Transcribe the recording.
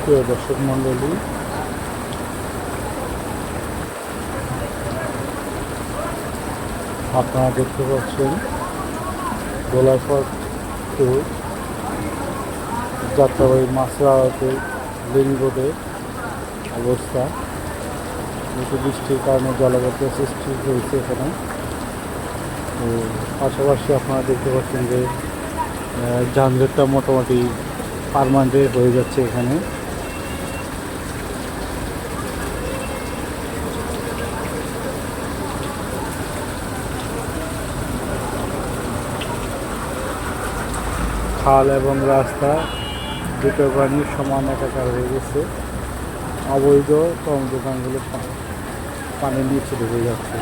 প্রিয় দর্শক মণ্ডলী, আপনারা দেখতে পাচ্ছেন গোলাঘাট টু যাত্রাবাড়ি মাছরাহাটের লিঙ্ক রোডের অবস্থা। যেহেতু বৃষ্টির কারণে জলাবদ্ধতা সৃষ্টি হয়েছে এখানে। তো পাশাপাশি আপনারা দেখতে পাচ্ছেন যে যানজটটা মোটামুটি পার্মানেন্ট হয়ে যাচ্ছে এখানে। খাল এবং রাস্তা দুটো পানি সমান একাকার হয়ে গেছে। অবৈধ কর্ম দোকানগুলো পানির নিচে ঢুকে যাচ্ছে।